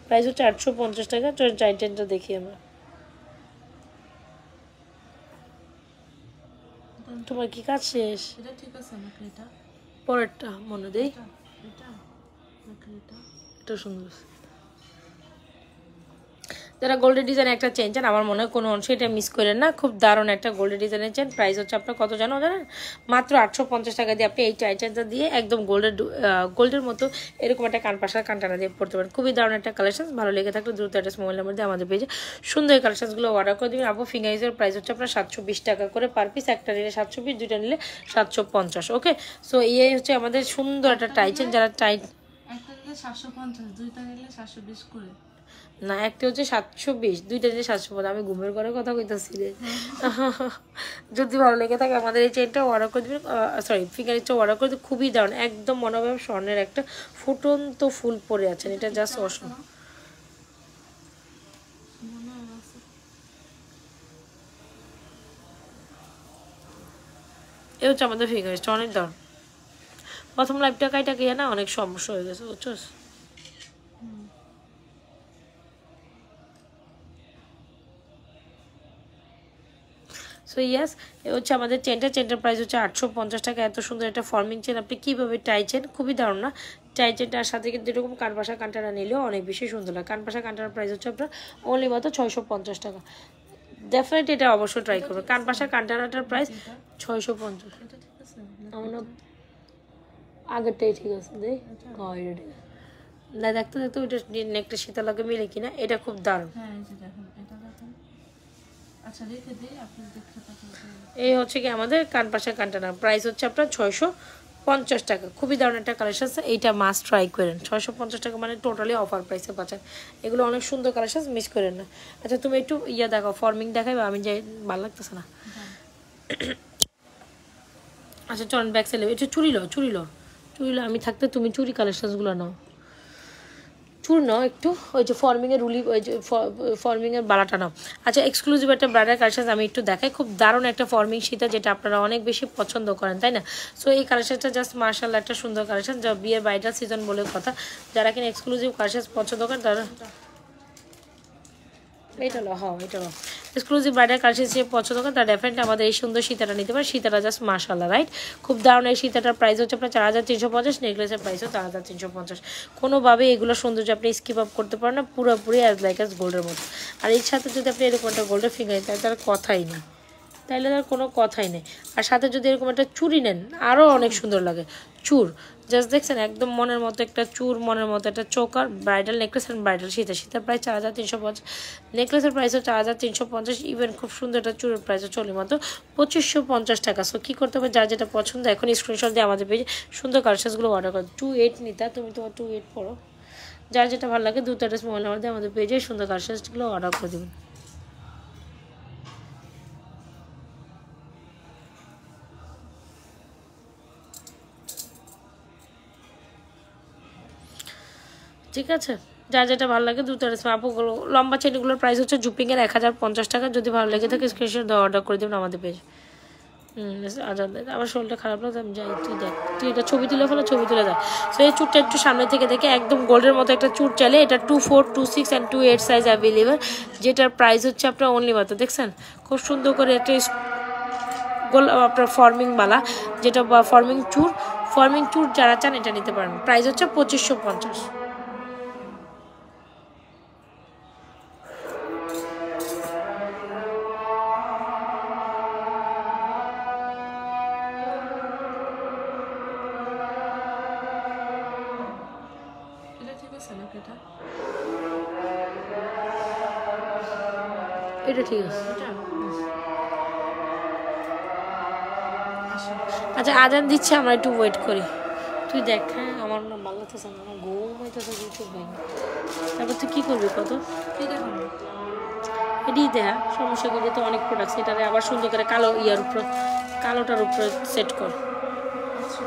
প্রাইস হচ্ছে 850 টাকা। টাই চেনটা দেখি আমরা। তোমার কি কাজ শেষ?
এটা ঠিক আছে নাকি? এটা
পরেরটা মনে দেই,
এটা নাকি
এটা সুন্দর। যারা গোল্ডের ডিজাইন একটা চেন চান, আমার মনে হয় কোনো অংশ এটা মিস করেন না, খুব দারুণ একটা গোল্ডের ডিজাইনের চেন। প্রাইস হচ্ছে আপনার কত জানেন? মাত্র 850 টাকা দিয়ে আপনি এই চেনটা দিয়ে একদম গোল্ডের মতো এরকম একটা কানপাশার কানটানা দিয়ে পড়তে পারেন। খুবই দারুণ একটা কালেকশন, ভালো লেগে থাকলে দ্রুত একটা মোবাইল নাম্বার দিয়ে আমাদের পেজে সুন্দর কালেকশনসগুলো অর্ডার করে দেবেন। আপু ফিঙ্গারিজের প্রাইস হচ্ছে আপনার 720 টাকা করে পার পিস, একটা নিলে 720, দুইটা নিলে 750। ওকে, সো এই হচ্ছে আমাদের সুন্দর একটা টাই চেন। যারা টাই
একটা নিলে 750, দুইটা নিলে 720 করে
না, একটা হচ্ছে 720, দুইটা নিলে 750। আমি ঘুমের ঘরে কথা কইতাছি রে। যদি ভালো লেগে থাকে আমাদের এই চেনটা অর্ডার করে দেবেন, সরি ফিঙ্গারিংটা অর্ডার করে দেবেন। খুবই দারুণ, একদম মনোভাব স্বর্ণের একটা ফুটন্ত ফুল পরে আছেন, এটা জাস্ট অসম। এ হচ্ছে আমাদের ফিঙ্গারিংটা অনেক দারুণ। প্রথম লাইফটা কাইটা গিয়ে না অনেক সমস্যা হয়ে গেছে, বুঝছো? সো ইয়াস, এ হচ্ছে আমাদের চেনটার প্রাইস হচ্ছে 850 টাকা। এত সুন্দর একটা ফর্মিং চেন আপনি কীভাবে টাই চেন, খুবই দারুণ না? টাই চেনটার সাথে কিন্তু এরকম কানপাশা কানটানা নিলেও অনেক বেশি সুন্দর লাগে। কানপাশা কানটানার প্রাইস হচ্ছে আপনার অনলি মাত্র 650 টাকা। ডেফিনেটলি এটা অবশ্যই ট্রাই করবে। কানপাশা কানটানাটার প্রাইস 650। আমার আগেরটাই ঠিক আছে, দেখ এটা ঠিক আছে না, দেখতে দেখতে ওইটা নেকটা শীতল লাগে মিলে কিনা। এটা খুব দারুণ। এই হচ্ছে কি আমাদের কানপাশা কানটানা, প্রাইস হচ্ছে আপনার 650 টাকা। খুবই দারুণ একটা কালেকশন, এইটা মাস্ট ট্রাই করেন। 650 টাকা মানে টোটালি অফার প্রাইসে পাচ্ছেন। এগুলো অনেক সুন্দর কালেকশন, মিস করেন না। আচ্ছা তুমি একটু দেখাও, ফর্মিং দেখাবে, আমি যাই, ভালো লাগতেছে না। আচ্ছা চলেন ব্যাক সাইডে একটু চুরি লো, আমি থাকতে তুমি চুরি কালেকশনসগুলো নাও। চুর নাও একটু, ওই যে ফর্মিংয়ের রুলি, ওই যে ফর্মিংয়ের বালাটা নাও। আচ্ছা এক্সক্লুসিভ একটা ব্রাইডাল কালেকশন আমি একটু দেখাই, খুব দারুণ একটা ফর্মিং সীতা, যেটা আপনারা অনেক বেশি পছন্দ করেন তাই না। সো এই কালেকশনটা জাস্ট মার্শাল্লাহ একটা সুন্দর কালেকশন, যা বিয়ের ব্রাইডাল সিজন বলে কথা। যারা কিনা এক্সক্লুসিভ কালেকশন পছন্দ করেন তারা এটা লো, হ্যাঁ এটা লো, এক্সক্লুসিভ ব্রাইডাল কালেকশন যে পছন্দ করেন তারা ডেফিনেটলি আমাদের এই সুন্দর সীতাটা নিতে পারে। সীতাটা জাস্ট মাশাআল্লাহ, রাইট? খুব দারুণ। এই সীতাটার প্রাইস হচ্ছে আপনার 4350, নেকলেসের প্রাইস হচ্ছে 4350। কোনোভাবে এগুলো সৌন্দর্য আপনি স্কিপ আপ করতে পারেন না, পুরোপুরি অ্যাজ লাইক অ্যাজ গোল্ডের মতো। আর এর সাথে যদি আপনি এরকম একটা গোল্ডের ফিঙ্গার তাই তার কথাই নেই, তাইলে তার কোনো কথাই নেই। আর সাথে যদি এরকম একটা চুড়ি নেন আরও অনেক সুন্দর লাগে। চুর জাস্ট দেখছেন একদম মনের মতো একটা চুর, মনের মতো একটা choker, bridal necklace and bridal Sita. সীতার প্রাইস 4350, নেকলেসের প্রাইস হচ্ছে 4350, ইভেন খুব সুন্দর একটা চুরের প্রাইস হচ্ছে মাত্র 2550 টাকা। সো কী করতে হবে, যার যেটা পছন্দ এখন স্ক্রিনশট দিয়ে আমাদের পেজে সুন্দর কালেকশনসগুলো অর্ডার করো। 28 নিতা, তুমি তোমার 28 পড়ো, যার যেটা ভালো লাগে দ্রুত অ্যাড্রেস মোবাইল নাম্বার দিয়ে আমাদের পেজে সুন্দর কালেকশনসগুলো অর্ডার করে দেবেন। ঠিক আছে, যার যেটা ভালো লাগে দ্রুত আপুগুলো। লম্বা চেনগুলোর প্রাইস হচ্ছে জুপিংয়ের 1050 টাকা। যদি ভালো লেগে থাকে স্ক্রিনশট দিয়ে অর্ডার করে দেবেন আমাদের পেজে। আমার শরীরটা খারাপ লাগছে, আমি যাই, তুই দেখ, তুই এটা ছবি তুলে ফেলো, ছবি তুলে দেয়। সো এই চুরটা একটু সামনে থেকে দেখে একদম গোল্ডের মতো একটা চুর চাইলে এটা 24, 26 অ্যান্ড 28 সাইজ অ্যাভেলেবেল, যেটার প্রাইস হচ্ছে আপনার অনলি মাত্র, দেখছেন খুব সুন্দর করে একটা গোল আপনার ফর্মিং বালা, যেটা ফর্মিং চুর যারা চান এটা নিতে পারেন। প্রাইস হচ্ছে 2550। এটা ঠিক আছে। আচ্ছা আজান দিচ্ছে, আমরা একটু ওয়েট করি। তুই দেখ, হ্যাঁ আমার না ভালো লাগতেছে না, আমার ঘুম হইতেছে ইউটিউব ভাই। তারপর তুই কী করবি কত এটাই দেখা সমস্যা করে তো অনেক প্রোডাক্ট, এটারে আবার সুন্দর করে কালো ইয়ার উপরে, কালোটার উপরে সেট কর,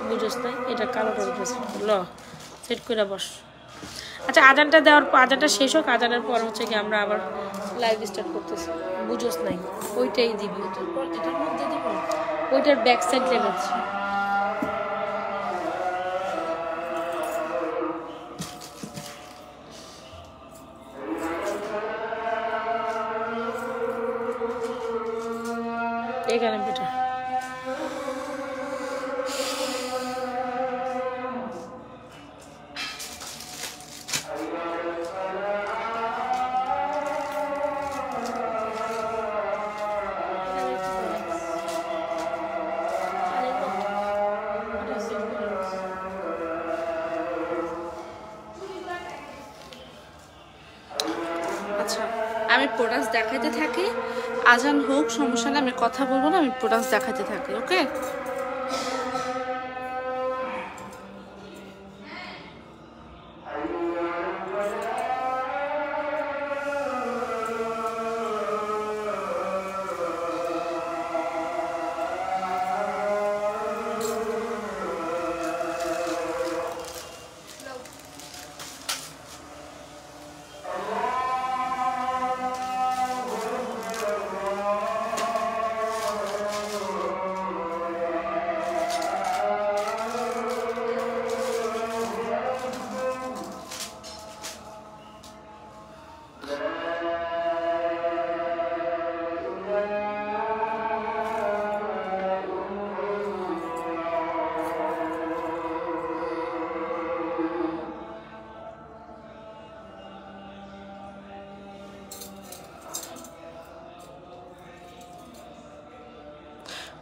বুঝোস না, এটা কালোটার উপরে সেট কর, ল সেট করে বস। আচ্ছা আজানটা দেওয়ার পর, আজানটা শেষ হোক, আজানের পর হচ্ছে কি আমরা আবার লাইভ স্টার্ট করতেছি, বুঝোস নাই, ওইটাই দিবি, এটার মধ্যে দিব, ওইটার ব্যাক সাইড লেগেছে। এখানে বেটা
আমি প্রোডাক্টস দেখাইতে থাকি, আজান হোক সমস্যা না, আমি কথা বলবো না, আমি প্রোডাক্টস দেখাইতে থাকি, ওকে?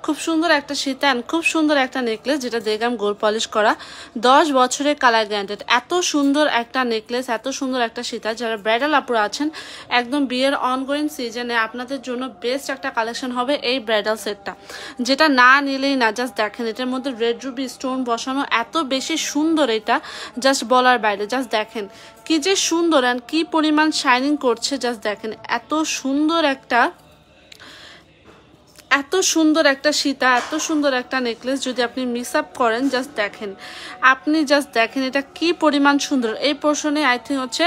খুব সুন্দর একটা সীতা, খুব সুন্দর একটা নেকলেস, যেটা দেখলাম গোল্ড পলিশ করা, 10 বছরের কালার গ্যারান্টেড। এত সুন্দর একটা নেকলেস, এত সুন্দর একটা সীতা, যারা ব্রাইডাল আপুরা আছেন একদম বিয়ের অনগোয়িং সিজনে আপনাদের জন্য বেস্ট একটা কালেকশন হবে এই ব্রাইডাল সেটটা, যেটা না নিলেই না। জাস্ট দেখেন এটার মধ্যে রেড রুবি স্টোন বসানো, এত বেশি সুন্দর, এটা জাস্ট বলার বাইরে। জাস্ট দেখেন কি যে সুন্দর অ্যান্ড কি পরিমাণ শাইনিং করছে, জাস্ট দেখেন এত সুন্দর একটা এত সুন্দর একটা সীতা, এত সুন্দর একটা নেকলেস যদি আপনি মিক্স আপ করেন, জাস্ট দেখেন, আপনি জাস্ট দেখেন এটা কি পরিমাণ সুন্দর। এই পোর্শনে আই থিঙ্ক হচ্ছে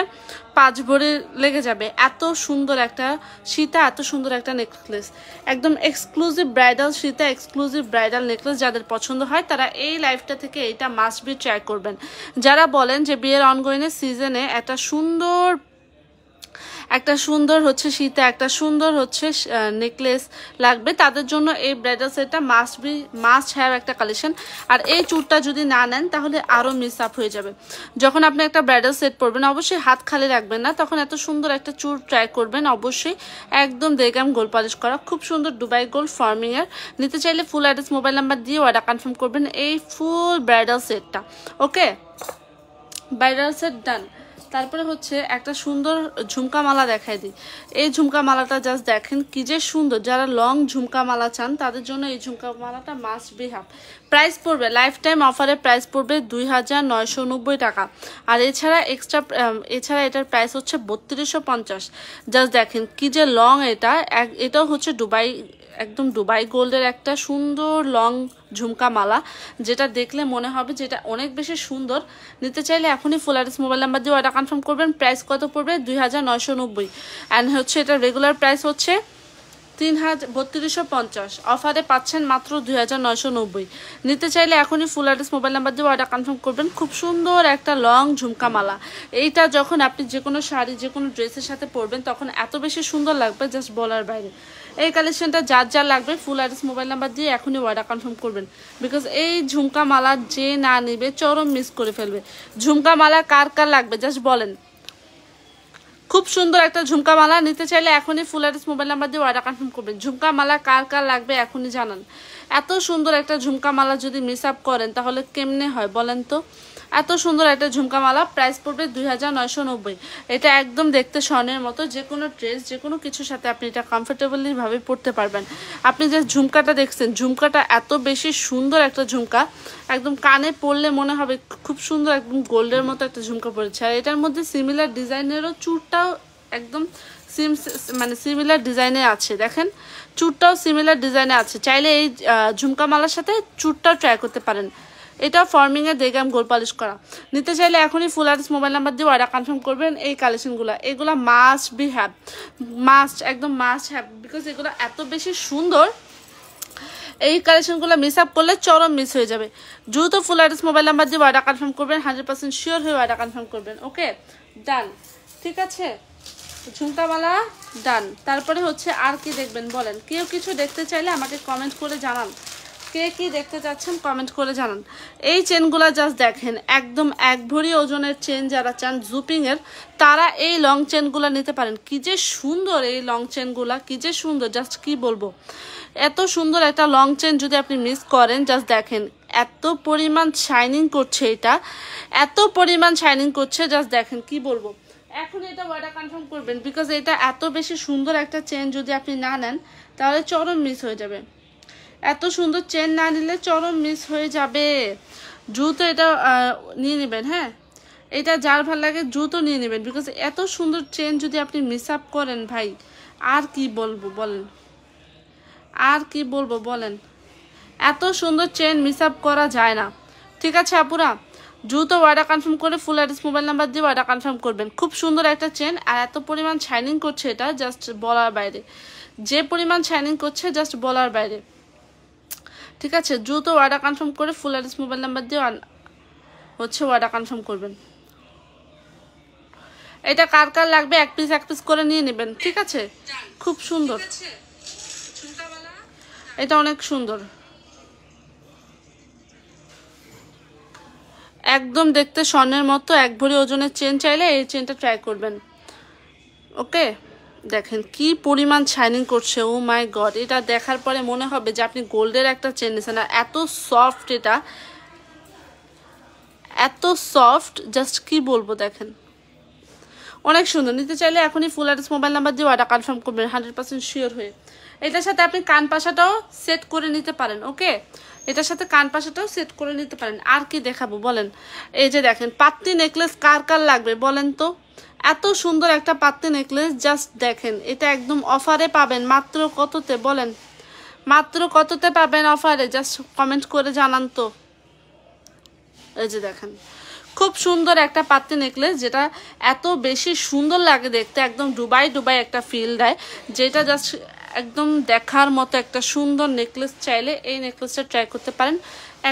5 ভরি লেগে যাবে। এত সুন্দর একটা সীতা, এত সুন্দর একটা নেকলেস, একদম exclusive bridal Sita, exclusive bridal necklace. যাদের পছন্দ হয় তারা এই লাইফটা থেকে এটা মাস্ট বি ট্রাই করবেন। যারা বলেন যে বিয়ের অনগোয়িংয়ের সিজনে একটা সুন্দর হচ্ছে সীতা, একটা সুন্দর হচ্ছে নেকলেস লাগবে, তাদের জন্য এই ব্রাইডাল সেটটা মাস্ট হ্যাভ একটা কালেকশন। আর এই চুরটা যদি না নেন তাহলে আরও মিস আপ হয়ে যাবে। যখন আপনি একটা ব্রাইডাল সেট পরবেন অবশ্যই হাত খালি রাখবেন না, তখন এত সুন্দর একটা চুর ট্রাই করবেন অবশ্যই। একদম দেগাম গোল্ড পলিশ করা, খুব সুন্দর দুবাই গোল্ড ফর্মিংয়ের। নিতে চাইলে ফুল অ্যাড্রেস মোবাইল নাম্বার দিয়ে অর্ডার কনফার্ম করবেন এই ফুল ব্রাইডাল সেটটা। ওকে, ব্রাইডাল সেট ডান। তারপরে হচ্ছে একটা সুন্দর ঝুমকা মালা দেখাই দিই। এই ঝুমকা মালাটা জাস্ট দেখেন কি যে সুন্দর। যারা লং ঝুমকা মালা চান তাদের জন্য এই ঝুমকা মালাটা মাস্ট বি হ্যাভ। প্রাইস পড়বে লাইফ টাইম অফারে, প্রাইস পড়বে 2990 টাকা। আর এছাড়া এটার প্রাইস হচ্ছে 3250। জাস্ট দেখেন কি যে লং, এটাও হচ্ছে একদম দুবাই গোল্ডের একটা সুন্দর লং ঝুমকা মালা, যেটা দেখলে মনে হবে যেটা অনেক বেশি সুন্দর। নিতে চাইলে এখনই ফুল অ্যাড্রেস মোবাইল নাম্বার দিয়ে অর্ডার কনফার্ম করবেন। প্রাইস কত পড়বে? 2990। অ্যান্ড হচ্ছে এটা রেগুলার প্রাইস হচ্ছে 3250, অফারে পাচ্ছেন মাত্র 2990। নিতে চাইলে এখনই ফুল অ্যাড্রেস মোবাইল নাম্বার দিয়ে অর্ডার কনফার্ম করবেন। খুব সুন্দর একটা লং ঝুমকা মালা, এইটা যখন আপনি যে কোনো শাড়ি যে কোনো ড্রেসের সাথে পরবেন তখন এত বেশি সুন্দর লাগবে জাস্ট বলার বাইরে। এই কালেকশনটা যার লাগবে ফুল অ্যাড্রেস মোবাইল নাম্বার দিয়ে এখনই অর্ডার কনফার্ম করবেন, বিকজ এই ঝুমকা মালা যে না নিবে চরম মিস করে ফেলবে। ঝুমকা মালা কার কার লাগবে জাস্ট বলেন। খুব সুন্দর একটা ঝুমকা মালা, নিতে চাইলে এখনই ফুল অ্যাড্রেস মোবাইল নাম্বার দিয়ে অর্ডার কনফার্ম করবেন। ঝুমকা মালা কার কার লাগবে এখনই জানান। এত সুন্দর একটা ঝুমকা মালা যদি মিস আপ করেন তাহলে কেমনে হয় বলেন তো। এত সুন্দর একটা ঝুমকা মালা, প্রাইস পড়বে 2990। এটা একদম দেখতে স্বর্ণের মতো, যে কোনো ড্রেস যে কোনো কিছুর সাথে আপনি এটা কমফোর্টেবলি ভাবে পরতে পারবেন। আপনি যে ঝুমকাটা দেখছেন, ঝুমকাটা এত বেশি সুন্দর একটা ঝুমকা, একদম কানে পরলে মনে হবে খুব সুন্দর, একদম গোল্ডের মতো একটা ঝুমকা পড়েছে। আর এটার মধ্যে সিমিলার ডিজাইনেরও চুরটাও একদম সিমিলার ডিজাইনে আছে। দেখেন চুরটাও সিমিলার ডিজাইনে আছে। চাইলে এই ঝুমকা মালার সাথে চুরটাও ট্রাই করতে পারেন। এটা ফর্মিংয়ের দেগাম গোল্ড পলিশ করা। নিতে চাইলে এখনই ফুল অ্যাড্রেস মোবাইল নাম্বার দিয়ে অর্ডার কনফার্ম করবেন। এই কালেকশনগুলো এগুলো মাস্ট বি হ্যাভ, একদম মাস্ট হ্যাভ, বিকজ এগুলো এত বেশি সুন্দর। এই কালেকশনগুলো মিস আপ করলে চরম মিস হয়ে যাবে। দ্রুত ফুল অ্যাড্রেস মোবাইল নাম্বার দিয়ে অর্ডার কনফার্ম করবেন, 100% শিওর হয়ে অর্ডার কনফার্ম করবেন। ওকে ডান, ঠিক আছে, ঝুমকাওয়ালা ডান। তারপরে হচ্ছে আর কি দেখবেন বলেন। কেউ কিছু দেখতে চাইলে আমাকে কমেন্ট করে জানান, কে কি দেখতে চাচ্ছেন কমেন্ট করে জানান। এই চেনগুলা জাস্ট দেখেন, একদম 1 ভরি ওজনের চেন। যারা চান জুপিংয়ের তারা এই লং চেনগুলো নিতে পারেন। কি যে সুন্দর এই লং চেনগুলা, কি যে সুন্দর, জাস্ট কি বলবো। এত সুন্দর একটা লং চেন যদি আপনি মিস করেন, জাস্ট দেখেন এত পরিমাণ শাইনিং করছে, এটা এত পরিমাণ শাইনিং করছে, জাস্ট দেখেন কি বলবো। এখন এটা অর্ডার কনফার্ম করবেন, বিকজ এটা এত বেশি সুন্দর একটা চেন যদি আপনি না নেন তাহলে চরম মিস হয়ে যাবে। এত সুন্দর চেন না নিলে চরম মিস হয়ে যাবে। দ্রুত এটা নিয়ে নেবেন। হ্যাঁ, এটা যার ভালো লাগে দ্রুত নিয়ে নেবেন, বিকজ এত সুন্দর চেন যদি আপনি মিস আপ করেন ভাই, আর কি বলবো বলেন, আর কি বলবো বলেন। এত সুন্দর চেন মিস আপ করা যায় না। ঠিক আছে আপুরা, দ্রুত অর্ডার কনফার্ম করে ফুল অ্যাড্রেস মোবাইল নাম্বার দিয়ে অর্ডার কনফার্ম করবেন। খুব সুন্দর একটা চেন, আর এত পরিমাণ শাইনিং করছে এটা জাস্ট বলার বাইরে। যে পরিমাণ শাইনিং করছে জাস্ট বলার বাইরে। ঠিক আছে, দ্রুত অর্ডার কনফার্ম করে ফুল অ্যাড্রেস মোবাইল নাম্বার দিয়ে হচ্ছে অর্ডার কনফার্ম করবেন। এটা কার কার লাগবে এক পিস করে নিয়ে নেবেন। ঠিক আছে, খুব সুন্দর, এটা অনেক সুন্দর, একদম দেখতে স্বর্ণের মতো। 1 ভরি ওজনের চেন চাইলে এই চেনটা ট্রাই করবেন। ওকে দেখেন কি পরিমাণ শাইনিং করছে, ও মাই গড। এটা দেখার পরে মনে হবে যে আপনি গোল্ডের একটা চেন নিয়েছেন। আর এত সফট, এটা এত সফট, জাস্ট কি বলবো, দেখেন অনেক সুন্দর। নিতে চাইলে এখনই ফুল অ্যাড্রেস মোবাইল নাম্বার দিয়ে অর্ডার কনফার্ম করবেন 100% শিওর হয়ে। এটার সাথে আপনি কান পাশাটাও সেট করে নিতে পারেন। ওকে, এটার সাথে কান পাশাটাও সেট করে নিতে পারেন। আর কি দেখাবো বলেন। এই যে দেখেন পাত্তি নেকলেস কার কার লাগবে বলেন তো। এত সুন্দর একটা পাত্তি নেকলেস, জাস্ট দেখেন। এটা একদম অফারে পাবেন মাত্র কততে বলেন, মাত্র কততে পাবেন অফারে জাস্ট কমেন্ট করে জানান তো। এই যে দেখেন খুব সুন্দর একটা পাত্তি নেকলেস, যেটা এত বেশি সুন্দর লাগে দেখতে, একদম দুবাই দুবাই একটা ফিল দেয়, যেটা জাস্ট একদম দেখার মতো একটা সুন্দর নেকলেস। চাইলে এই নেকলেসটা ট্রাই করতে পারেন,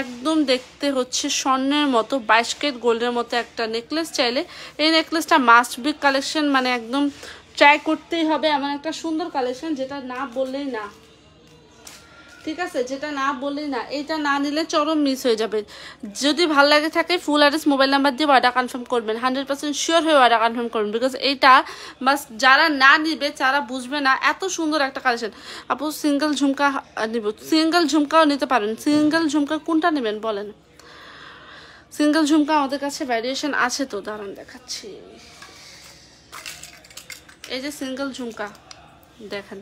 একদম দেখতে হচ্ছে স্বর্ণের মতো 22 ক্যারেট গোল্ডের মতো একটা নেকলেস। চাইলে এই নেকলেসটা মাস্ট বি কালেকশন, মানে একদম ট্রাই করতেই হবে, এমন একটা সুন্দর কালেকশন যেটা না বললেই না, ঠিক আছে, যেটা না বললেই না, এইটা না নিলে চরম মিস হয়ে যাবে। যদি ভালো লাগে থাকে ফুল অ্যাড্রেস মোবাইল নাম্বার দিয়ে অর্ডার কনফার্ম করবেন, 100% শিওর হয়ে অর্ডার কনফার্ম করবেন, বিকজ এইটা বাস যারা না নিবে তারা বুঝবে না এত সুন্দর একটা কালেকশন। আপু সিঙ্গেল ঝুমকা নিব, সিঙ্গেল ঝুমকাও নিতে পারেন। সিঙ্গেল ঝুমকা কোনটা নেবেন বলেন? সিঙ্গেল ঝুমকা আমাদের কাছে ভ্যারিয়েশন আছে তো, দাঁড়ান দেখাচ্ছি। এই যে সিঙ্গেল ঝুমকা দেখেন,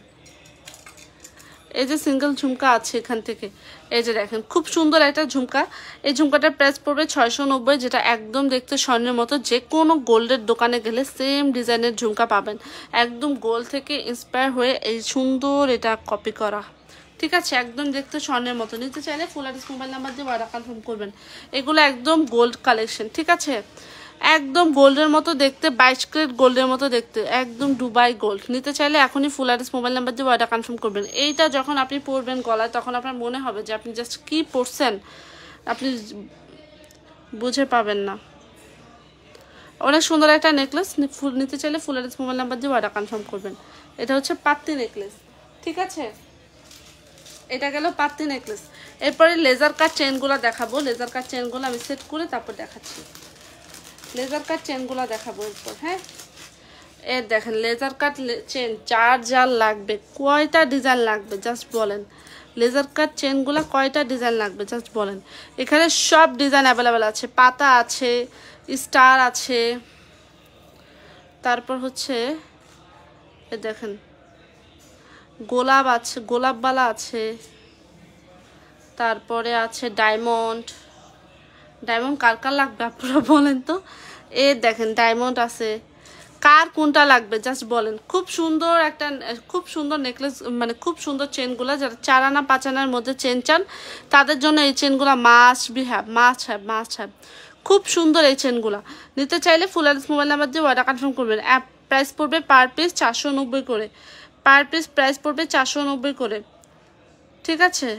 এই যে সিঙ্গেল ঝুমকা আছে এখান থেকে, এই যে দেখেন খুব সুন্দর একটা ঝুমকা। এই ঝুমকাটার প্রাইস পড়বে 690, যেটা একদম দেখতে স্বর্ণের মতো। যে কোনো গোল্ডের দোকানে গেলে সেম ডিজাইনের ঝুমকা পাবেন, একদম গোল্ড থেকে ইন্সপায়ার হয়ে এই সুন্দর এটা কপি করা, ঠিক আছে, একদম দেখতে স্বর্ণের মতো। নিতে চাইলে ফুল অ্যাড্রেস মোবাইল নাম্বার দিয়ে অর্ডার কনফার্ম করবেন। এগুলো একদম গোল্ড কালেকশন, ঠিক আছে, একদম গোল্ডের মতো দেখতে, 22 ক্যারেট গোল্ডের মতো দেখতে, একদম দুবাই গোল্ড। নিতে চাইলে এখনই ফুল অ্যাড্রেস মোবাইল নাম্বার দিয়ে অর্ডার কনফার্ম করবেন। এইটা যখন আপনি পরবেন গলায়, তখন আপনার মনে হবে যে আপনি জাস্ট কি পরছেন, আপনি বুঝে পাবেন না। অনেক সুন্দর একটা নেকলেস, নিতে চাইলে ফুল অ্যাড্রেস মোবাইল নাম্বার দিয়ে অর্ডার কনফার্ম করবেন। এটা হচ্ছে পাত্তি নেকলেস, ঠিক আছে, এটা গেল পাত্তি নেকলেস। এরপরে লেজার কাট চেনগুলো দেখাবো। লেজার কাট চেনগুলো আমি সেট করে তারপর দেখাচ্ছি। লেজার কাট চেনগুলো দেখাবো এরপর। হ্যাঁ, এর দেখেন লেজার কাট চেন, যার যার লাগবে, কয়টা ডিজাইন লাগবে জাস্ট বলেন। লেজার কাট চেনগুলো কয়টা ডিজাইন লাগবে জাস্ট বলেন। এখানে সব ডিজাইন অ্যাভেলেবেল আছে, পাতা আছে, স্টার আছে, তারপর হচ্ছে এ দেখেন গোলাপ আছে, গোলাপবালা আছে, তারপরে আছে ডায়মন্ড। ডায়মন্ড কার কার লাগবে আপনারা বলেন তো? এ দেখেন ডায়মন্ড আছে, কার কোনটা লাগবে জাস্ট বলেন। খুব সুন্দর একটা, খুব সুন্দর নেকলেস, মানে খুব সুন্দর চেনগুলো। যারা 4 আনা 5 আনার মধ্যে চেন চান তাদের জন্য এই চেনগুলো must be have, must have, must have. খুব সুন্দর এই চেনগুলো। নিতে চাইলে ফুল অ্যাড্রেস মোবাইল নাম্বার দিয়ে অর্ডার কনফার্ম করবেন। প্রাইস পড়বে পার পিস 490 করে, পার পিস প্রাইস পড়বে 490 করে, ঠিক আছে,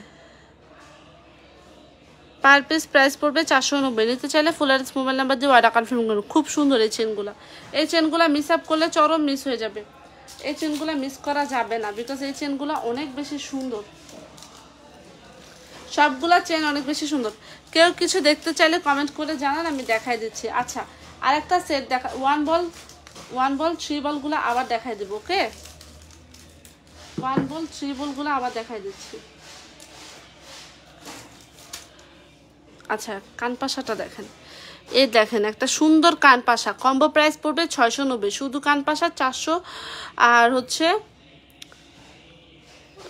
পার পিস প্রাইস পড়বে 490। নিতে চাইলে ফুল অ্যাড্রেস মোবাইল নাম্বার দিয়ে অর্ডার কনফার্ম করুন। খুব সুন্দর এই চেনগুলো, এই চেনগুলো মিস আপ করলে চরম মিস হয়ে যাবে। এই চেনগুলো মিস করা যাবে না, বিকজ এই চেনগুলো অনেক বেশি সুন্দর, সবগুলা চেন অনেক বেশি সুন্দর। কেউ কিছু দেখতে চাইলে কমেন্ট করে জানান, আমি দেখাই দিচ্ছি। আচ্ছা, আরেকটা সেট দেখা, ওয়ান বল 3 বলগুলো আবার দেখাই দেবো। ওকে, 1 বল 3 বলগুলো আবার দেখাই দিচ্ছি। আচ্ছা, কানপাশাটা দেখেন, এই দেখেন একটা সুন্দর কানপাশা, কম্বো প্রাইস পড়বে 690। শুধু কানপাশা 400, আর হচ্ছে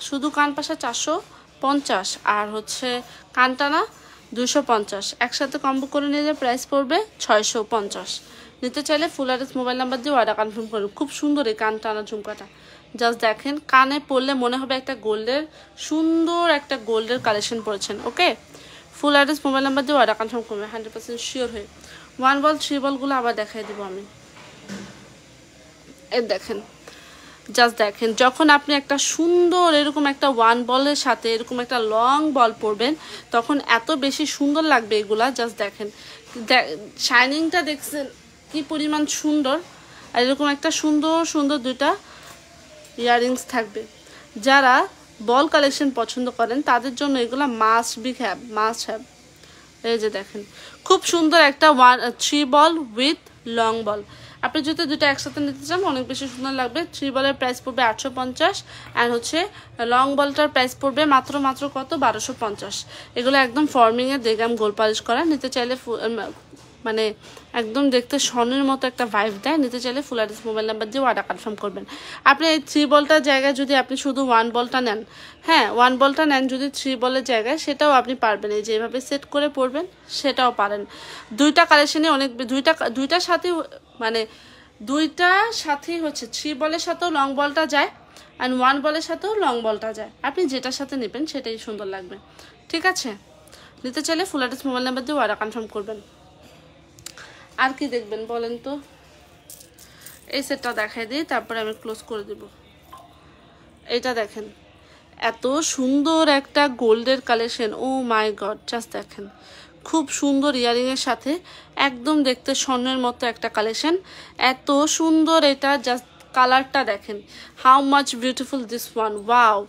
শুধু কানপাশা 450, আর হচ্ছে কানটানা 250, একসাথে কম্বো করে নিলে প্রাইস পড়বে 650। নিতে চাইলে ফুল অ্যাড্রেস মোবাইল নাম্বার দিয়ে অর্ডার কনফার্ম করুন। খুব সুন্দর এই কানটানা ঝুমকাটা, জাস্ট দেখেন, কানে পরলে মনে হবে একটা গোল্ডের, সুন্দর একটা গোল্ডের কালেকশন পড়েছেন। ওকে, ফুল অ্যাড্রেস মোবাইল নাম্বার দিয়ে অর্ডার কনফার্ম করবে 100% শিওর হয়ে। 1 বল 3 বলগুলো আবার দেখাই দেবো আমি। এর দেখেন, জাস্ট দেখেন, যখন আপনি একটা সুন্দর এরকম একটা 1 বলের সাথে এরকম একটা লং বল পরবেন, তখন এত বেশি সুন্দর লাগবে এগুলা। জাস্ট দেখেন, শাইনিংটা দেখছেন কি পরিমাণ সুন্দর, আর এরকম একটা সুন্দর সুন্দর 2টা ইয়াররিংস থাকবে। যারা বল কালেকশন পছন্দ করেন তাদের জন্য এগুলো must be have, must have. এই যে দেখেন, খুব সুন্দর একটা 3 বল উইথ লং বল। আপনি যদি 2টা একসাথে নিতে চান অনেক বেশি সুন্দর লাগবে। 3 বলের প্রাইস পড়বে 850, অ্যান্ড হচ্ছে লং বলটার প্রাইস পড়বে মাত্র কত, 1250। এগুলো একদম ফর্মিংয়ে দেগাম গোল পালিশ করা। নিতে চাইলে মানে একদম দেখতে স্বর্ণের মতো একটা ভাইব দেয়। নিতে চাইলে ফুল অ্যাড্রেস মোবাইল নাম্বার দিয়ে অর্ডার কনফার্ম করবেন। আপনি এই 3 বলটার জায়গায় যদি আপনি শুধু 1 বলটা নেন, হ্যাঁ 1 বলটা নেন যদি 3 বলের জায়গায়, সেটাও আপনি পারবেন। এই যেভাবে সেট করে পড়বেন সেটাও পারেন। 2টা কালেকশনে অনেক, দুইটার সাথেই, মানে 2টার সাথেই হচ্ছে 3 বলের সাথেও লং বলটা যায়, অ্যান্ড ওয়ান বলের সাথেও লং বলটা যায়, আপনি যেটার সাথে নেবেন সেটাই সুন্দর লাগবে। ঠিক আছে, নিতে চাইলে ফুল অ্যাড্রেস মোবাইল নাম্বার দিয়ে অর্ডার কনফার্ম করবেন। আর কি দেখবেন বলেন তো? এই সেটটা দেখাই দিই, তারপরে আমি ক্লোজ করে দেব। এইটা দেখেন, এত সুন্দর একটা গোল্ডের কালেকশন, ও মাই গড, জাস্ট দেখেন, খুব সুন্দর ইয়ারিংয়ের সাথে একদম দেখতে স্বর্ণের মতো একটা কালেকশন, এত সুন্দর। এটা জাস্ট কালারটা দেখেন, how much beautiful this one, wow.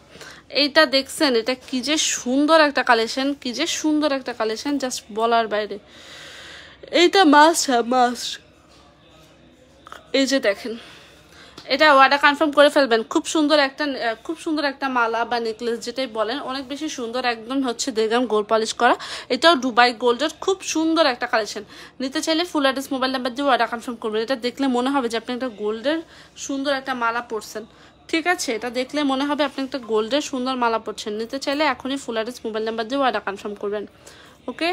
এইটা দেখছেন, এটা কি যে সুন্দর একটা কালেকশন, কি যে সুন্দর একটা কালেকশন, জাস্ট বলার বাইরে। এইটা মাস্ট হ্যাঁ, মাস্ট। এই যে দেখেন, এটা অর্ডার কনফার্ম করে ফেলবেন। খুব সুন্দর একটা মালা বা নেকলেস যেটাই বলেন, অনেক বেশি সুন্দর, একদম হচ্ছে দেগাম গোল্ড পলিশ করা। এটাও দুবাই গোল্ডের খুব সুন্দর একটা কালেকশন। নিতে চাইলে ফুল অ্যাড্রেস মোবাইল নাম্বার দিয়ে অর্ডার কনফার্ম করবেন। এটা দেখলে মনে হবে যে আপনি একটা গোল্ডের সুন্দর একটা মালা পরছেন। ঠিক আছে, এটা দেখলে মনে হবে আপনি একটা গোল্ডের সুন্দর মালা পরছেন। নিতে চাইলে এখনই ফুল অ্যাড্রেস মোবাইল নাম্বার দিয়ে অর্ডার কনফার্ম করবেন। ওকে,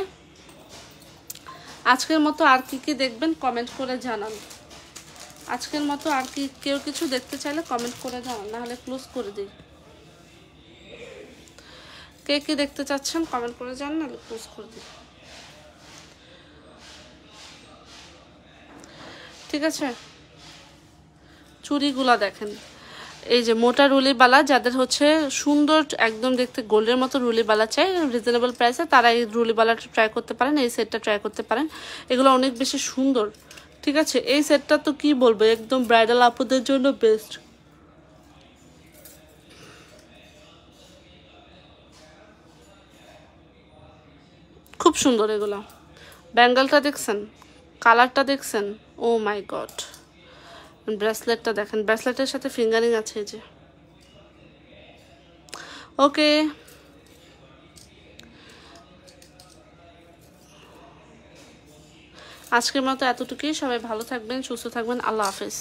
আজকের মতো আর কি দেখবেন কমেন্ট করে জানান। আজকের মতো আর কি কেউ কিছু দেখতে চাইলে কমেন্ট করে জানান, নাহলে ক্লোজ করে দিই। কে কি দেখতে চাচ্ছেন কমেন্ট করে জানান, নাহলে ক্লোজ করে দিই। ঠিক আছে, চুড়িগুলা দেখেন, এই যে মোটা রুলিবালা, যাদের হচ্ছে সুন্দর একদম দেখতে গোল্ডের মতো রুলিবালা চাই রিজনেবল প্রাইসে, তারা এই রুলিবালাটা ট্রাই করতে পারেন, এই সেটটা ট্রাই করতে পারেন। এগুলো অনেক বেশি সুন্দর। ঠিক আছে, এই সেটটা তো কি বলবো, একদম ব্রাইডাল আপুদের জন্য বেস্ট। খুব সুন্দর এগুলো। ব্যাঙ্গলটা দেখছেন, কালারটা দেখছেন, ও মাই গড। ব্রেসলেটটা দেখেন, ব্রেসলেটের সাথে ফিঙ্গারিং আছে এই যে। ওকে, আজকের মতো এতটুকুই। সবাই ভালো থাকবেন, সুস্থ থাকবেন, আল্লাহ হাফেজ।